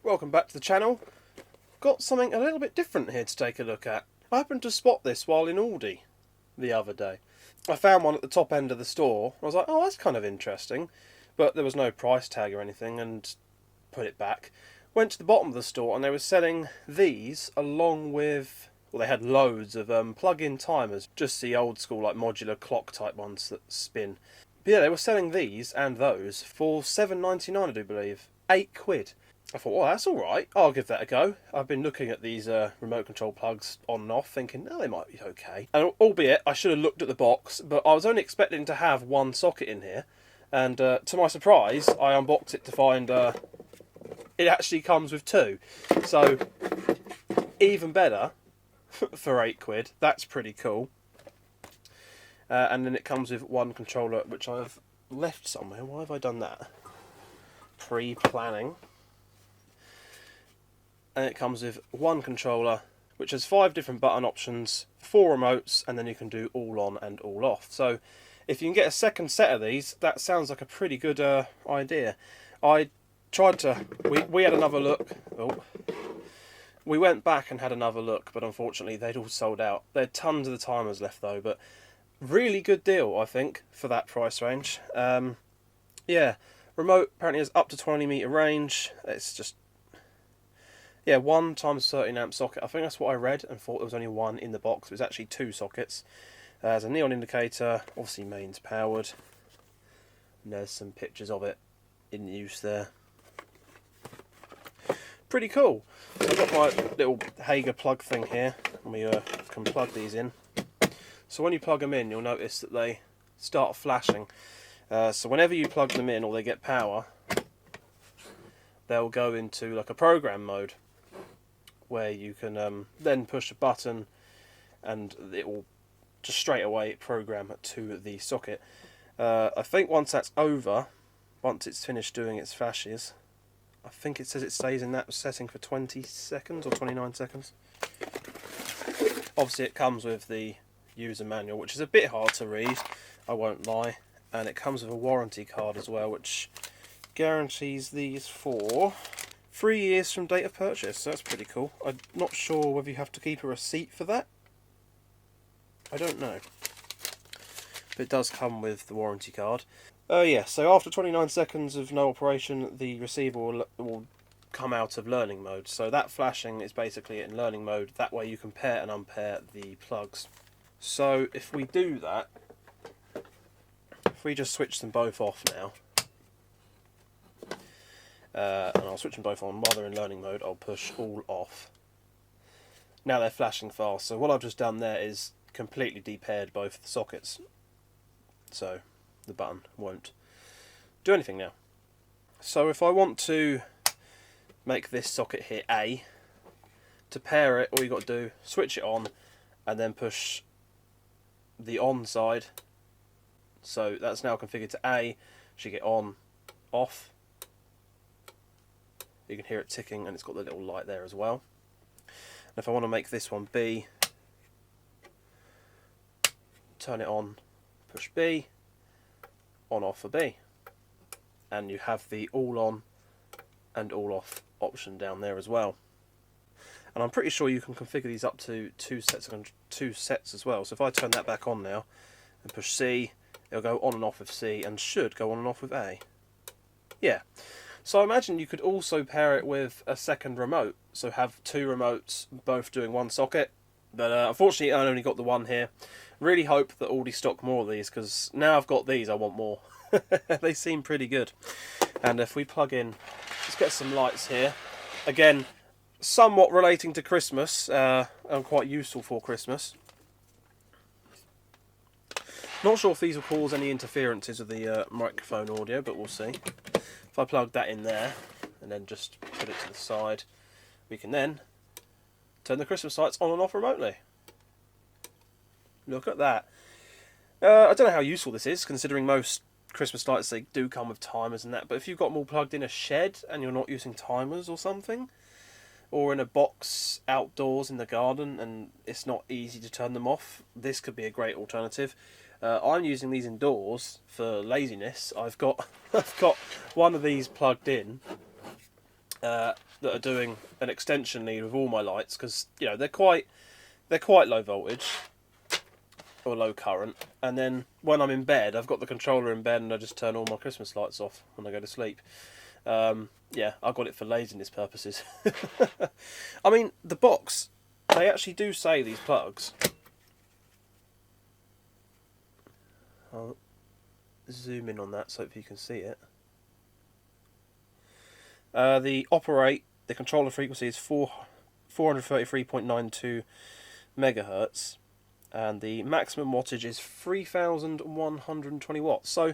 welcome back to the channel. Got something a little bit different here to take a look at. I happened to spot this while in ALDI the other day. I found one at the top end of the store. I was like, oh, that's kind of interesting. But there was no price tag or anything, and put it back. Went to the bottom of the store and they were selling these along with... well, they had loads of plug-in timers. Just the old school, like modular clock type ones that spin. But yeah, they were selling these and those for £7.99, I do believe. £8. I thought, well, that's alright, I'll give that a go. I've been looking at these remote control plugs on and off, thinking, oh, they might be okay. And albeit, I should have looked at the box, but I was only expecting to have one socket in here. And to my surprise, I unboxed it to find it actually comes with two. So, even better for £8. That's pretty cool. And then it comes with one controller, which I've left somewhere. Why have I done that? Pre-planning. And it comes with one controller, which has 5 different button options, 4 remotes, and then you can do all on and all off. So if you can get a second set of these, that sounds like a pretty good idea. I tried to... We had another look. Oh. We went back and had another look, but unfortunately they'd all sold out. There are tons of the timers left though, but really good deal, I think, for that price range. Yeah, remote apparently has up to 20 metre range. It's just... yeah, 1 times 13 amp socket. I think that's what I read and thought there was only one in the box. It was actually 2 sockets. There's a neon indicator, obviously mains powered. And there's some pictures of it in use there. Pretty cool. So I've got my little Hager plug thing here, and we can plug these in. So when you plug them in, you'll notice that they start flashing. So whenever you plug them in or they get power, they'll go into like a program mode, where you can then push a button and it will just straight away program to the socket. I think once that's over, once it's finished doing its flashes, I think it says it stays in that setting for 20 seconds or 29 seconds. Obviously it comes with the user manual, which is a bit hard to read, I won't lie, and it comes with a warranty card as well, which guarantees these for 3 years from date of purchase. So that's pretty cool. I'm not sure whether you have to keep a receipt for that. I don't know. But it does come with the warranty card. Yeah, so after 29 seconds of no operation, the receiver will come out of learning mode. So that flashing is basically in learning mode. That way you can pair and unpair the plugs. So if we do that, if we just switch them both off now, and I'll switch them both on while they're in learning mode, I'll push all off. Now they're flashing fast, so what I've just done there is completely depaired both the sockets, so the button won't do anything now. So if I want to make this socket here A, to pair it, all you've got to do, switch it on and then push the on side. So that's now configured to A, should get on, off. You can hear it ticking and it's got the little light there as well. And if I want to make this one B, turn it on, push B, on off for B. And you have the all on and all off option down there as well. And I'm pretty sure you can configure these up to two sets as well. So if I turn that back on now and push C, it'll go on and off with C and should go on and off with A. Yeah. So I imagine you could also pair it with a second remote, so have 2 remotes both doing one socket, but unfortunately I only got the one here. Really hope that ALDI stock more of these, because now I've got these I want more. They seem pretty good. And if we plug in, let's get some lights here. Again, somewhat relating to Christmas, and quite useful for Christmas. Not sure if these will cause any interferences with the microphone audio, but we'll see. If I plug that in there, and then just put it to the side, we can then turn the Christmas lights on and off remotely. Look at that. I don't know how useful this is, considering most Christmas lights, they do come with timers and that, but if you've got them all plugged in a shed, and you're not using timers or something, or in a box outdoors in the garden, and it's not easy to turn them off, this could be a great alternative. I'm using these indoors for laziness. I've got one of these plugged in, that are doing an extension lead with all my lights, because they're quite low voltage or low current. And then when I'm in bed, I've got the controller in bed, and I just turn all my Christmas lights off when I go to sleep. Yeah, I got it for laziness purposes. I mean, the box, they actually do say these plugs. I'll zoom in on that so if you can see it. The controller frequency is 433.92 megahertz, and the maximum wattage is 3,120 watts. So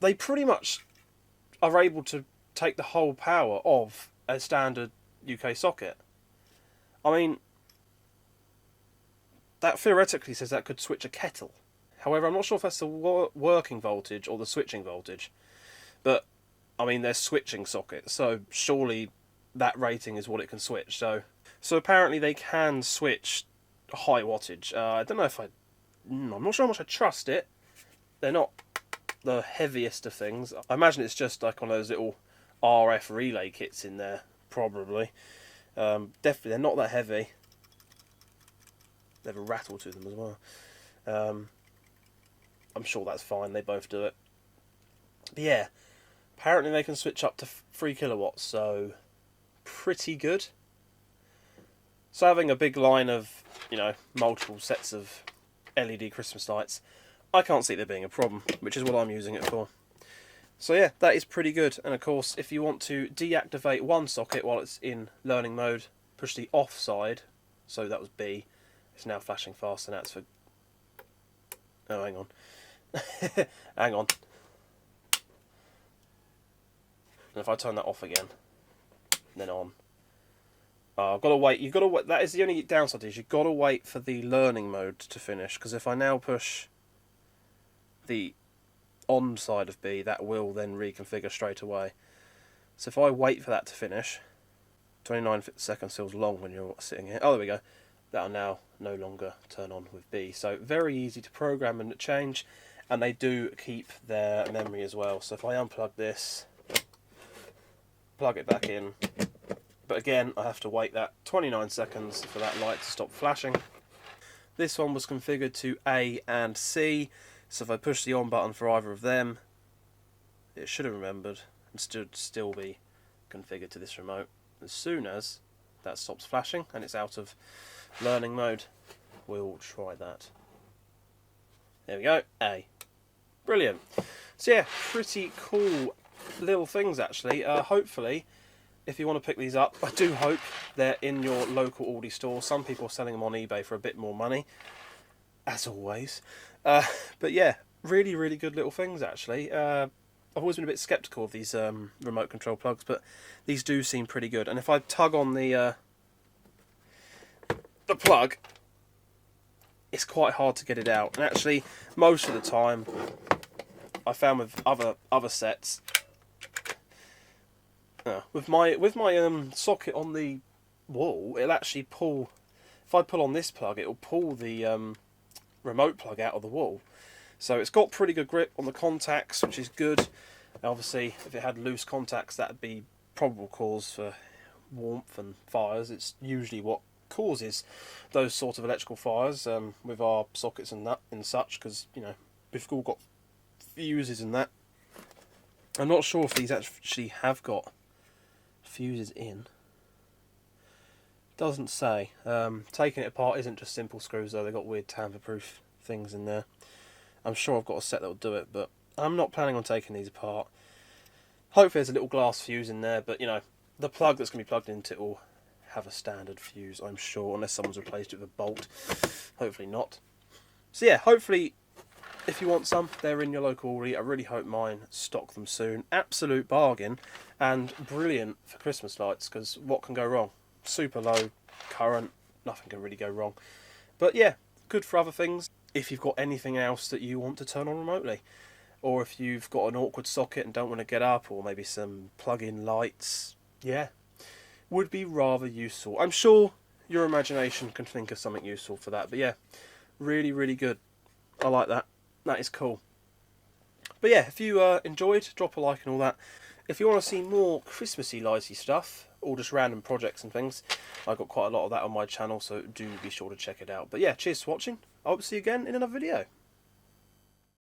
they pretty much are able to take the whole power of a standard UK socket. I mean, that theoretically says that could switch a kettle. However, I'm not sure if that's the working voltage or the switching voltage. But, I mean, they're switching sockets, so surely that rating is what it can switch. So apparently they can switch high wattage. I don't know if I'm not sure how much I trust it. They're not the heaviest of things. I imagine it's just like one of those little RF relay kits in there, probably. Definitely, they're not that heavy. They have a rattle to them as well. I'm sure that's fine, they both do it. But yeah, apparently they can switch up to 3 kilowatts, so pretty good. So having a big line of, multiple sets of LED Christmas lights, I can't see there being a problem, which is what I'm using it for. So yeah, that is pretty good. And of course, if you want to deactivate one socket while it's in learning mode, push the off side. So that was B. It's now flashing fast, and that's for... Oh, hang on. Hang on. And if I turn that off again, then on. Oh, I've got to wait. You've got to wait. That is the only downside, is you've got to wait for the learning mode to finish. Because if I now push the on side of B, that will then reconfigure straight away. So if I wait for that to finish, 29 seconds feels long when you're sitting here. Oh, there we go. That'll now no longer turn on with B. So very easy to program and change, and they do keep their memory as well. So if I unplug this, plug it back in, but again I have to wait that 29 seconds for that light to stop flashing. This one was configured to A and C, so if I push the on button for either of them, it should have remembered and should still be configured to this remote. As soon as that stops flashing and it's out of learning mode, we'll try that. There we go, A. Brilliant. So yeah, pretty cool little things actually. Hopefully, if you want to pick these up, I do hope they're in your local Aldi store. Some people are selling them on eBay for a bit more money, as always. But yeah, really, really good little things actually. I've always been a bit sceptical of these remote control plugs, but these do seem pretty good. And if I tug on the plug, it's quite hard to get it out. And actually, most of the time, I found with other sets, with my socket on the wall, it'll actually pull. If I pull on this plug, it'll pull the remote plug out of the wall. So it's got pretty good grip on the contacts, which is good. Obviously, if it had loose contacts, that'd be probable cause for warmth and fires. It's usually what causes those sort of electrical fires with our sockets and that and such, because we've all got fuses and that. I'm not sure if these actually have got fuses in. Doesn't say. Taking it apart isn't just simple screws though. They've got weird tamper-proof things in there. I'm sure I've got a set that will do it, but I'm not planning on taking these apart. Hopefully there's a little glass fuse in there, but the plug that's going to be plugged into it will have a standard fuse, I'm sure, unless someone's replaced it with a bolt. Hopefully not. So yeah, hopefully if you want some, they're in your local Aldi. I really hope mine stock them soon. Absolute bargain, and brilliant for Christmas lights, because what can go wrong? Super low current, nothing can really go wrong. But yeah, good for other things. If you've got anything else that you want to turn on remotely, or if you've got an awkward socket and don't want to get up, or maybe some plug-in lights, yeah, would be rather useful. I'm sure your imagination can think of something useful for that, but yeah, really, really good. I like that. That is cool. But yeah, if you enjoyed, drop a like and all that. If you want to see more Christmassy lighty stuff, all just random projects and things. I've got quite a lot of that on my channel, so do be sure to check it out. But yeah, cheers for watching. I hope to see you again in another video.